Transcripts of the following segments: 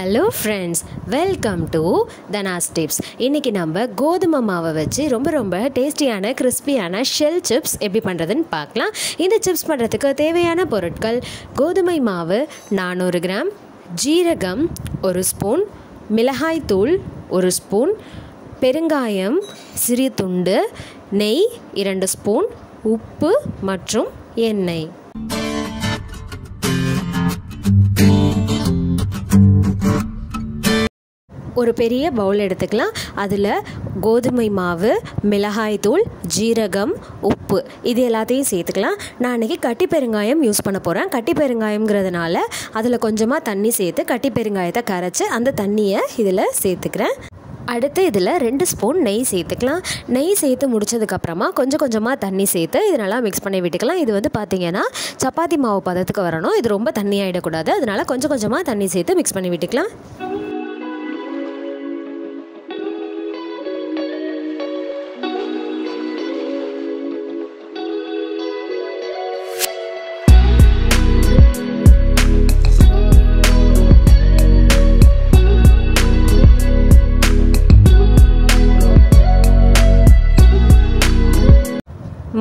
Hello friends, welcome to Dhana's tips. இன்றைக்கி நம்ம கோதுமை மாவை வச்சு ரொம்ப டேஸ்டியான கிறிஸ்பியான ஷெல் சிப்ஸ் எப்படி பண்ணுறதுன்னு பார்க்கலாம். இந்த சிப்ஸ் பண்ணுறதுக்கு தேவையான பொருட்கள்: கோதுமை மாவு 400 கிராம், ஜீரகம் 1 ஸ்பூன், மிளகாய் தூள் 1 ஸ்பூன், பெருங்காயம் சிறிய துண்டு, நெய் 2 ஸ்பூன், உப்பு மற்றும் எண்ணெய். ஒரு பெரிய பவுல் எடுத்துக்கலாம். அதில் கோதுமை மாவு, மிளகாய் தூள், ஜீரகம், உப்பு இது எல்லாத்தையும் சேர்த்துக்கலாம். நான் இன்றைக்கி கட்டி பெருங்காயம் யூஸ் பண்ண போகிறேன். கட்டி பெருங்காயம்ங்கிறதுனால அதில் கொஞ்சமாக தண்ணி சேர்த்து கட்டி பெருங்காயத்தை கரைச்சி அந்த தண்ணியை இதில் சேர்த்துக்கிறேன். அடுத்து இதில் 2 ஸ்பூன் நெய் சேர்த்துக்கலாம். நெய் சேர்த்து முடித்ததுக்கப்புறமா கொஞ்சமாக தண்ணி சேர்த்து இது நல்லா மிக்ஸ் பண்ணி விட்டுக்கலாம். இது பார்த்திங்கன்னா சப்பாத்தி மாவு பதத்துக்கு வரணும். இது ரொம்ப தண்ணி ஆகிடக்கூடாது. அதனால் கொஞ்சமாக தண்ணி சேர்த்து மிக்ஸ் பண்ணி விட்டுக்கலாம்.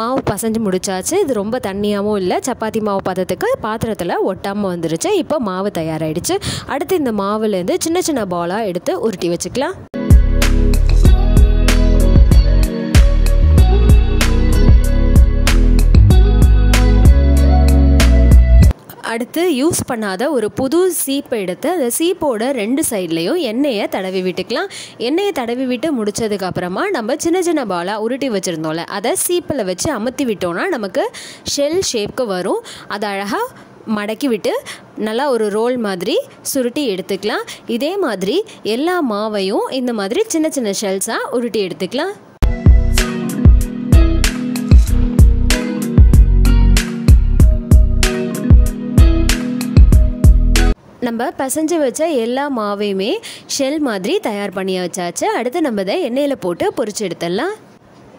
மாவு பசைஞ்சு முடிச்சாச்சு. இது ரொம்ப தண்ணியாகவும் இல்லை, சப்பாத்தி மாவு பதத்துக்கு பாத்திரத்தில் ஒட்டாமல் வந்துருச்சு. இப்போ மாவு தயாராகிடுச்சு. அடுத்து இந்த மாவுலேருந்து சின்ன பாலாக எடுத்து உருட்டி வச்சுக்கலாம். அடுத்து யூஸ் பண்ணாத ஒரு புது சீப்பை எடுத்து அந்த சீப்போட 2 சைட்லேயும் எண்ணெயை தடவி விட்டுக்கலாம். எண்ணெயை தடவி விட்டு முடித்ததுக்கப்புறமா நம்ம சின்ன பாலாக உருட்டி வச்சுருந்தோம்ல, அதை சீப்பில் வச்சு அமுத்தி விட்டோன்னா நமக்கு ஷெல் ஷேப்க்கு வரும். அதை அழகாக மடக்கி விட்டு நல்லா ஒரு ரோல் மாதிரி சுருட்டி எடுத்துக்கலாம். இதே மாதிரி எல்லா மாவையும் இந்த மாதிரி சின்ன ஷெல்ஸாக உருட்டி எடுத்துக்கலாம். நம்ம பசைஞ்சு வச்ச எல்லா மாவையுமே ஷெல் மாதிரி தயார் பண்ணி வச்சாச்சு. அடுத்து நம்ம இதை எண்ணெயில் போட்டு பொரிச்சு எடுத்துடலாம்.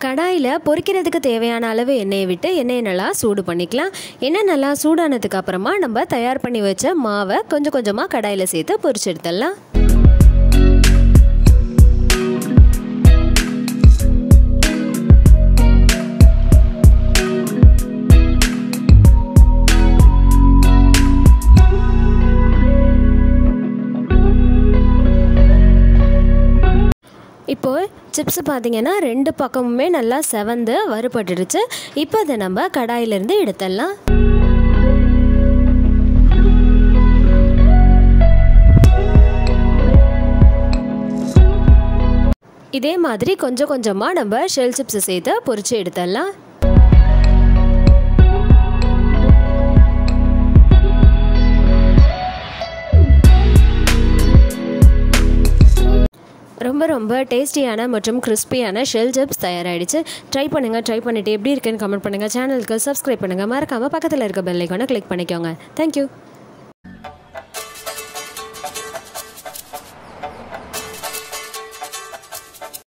கடாயில் பொரிக்கிறதுக்கு தேவையான அளவு எண்ணெயை விட்டு எண்ணெயை நல்லா சூடு பண்ணிக்கலாம். எண்ணெய் நல்லா சூடானதுக்கு அப்புறமா நம்ம தயார் பண்ணி வச்ச மாவை கொஞ்சமாக கடாயில் சேர்த்து பொரிச்சு எடுத்துடலாம். இப்போது சிப்ஸ் பார்த்திங்கன்னா 2 பக்கமுமே நல்லா செவந்து வறுபட்டுடுச்சு. இப்போ அதை நம்ம கடாயிலேருந்து எடுத்துடலாம். இதே மாதிரி கொஞ்சமாக நம்ம ஷெல் சிப்ஸை சேர்த்து பொரிச்சு எடுத்துடலாம். ரொம்ப டேஸ்டியான மற்றும் கிறிஸ்பியான ஷெல் சிப்ஸ் தயாராகிடுச்சு. ட்ரை பண்ணிவிட்டு எப்படி இருக்குன்னு கமெண்ட் பண்ணுங்கள். சேனலுக்கு சப்ஸ்கிரைப் பண்ணுங்கள். மறக்காமல் பக்கத்தில் இருக்க பெல் ஐகானை கிளிக் பண்ணிக்கோங்க. தேங்க்யூ.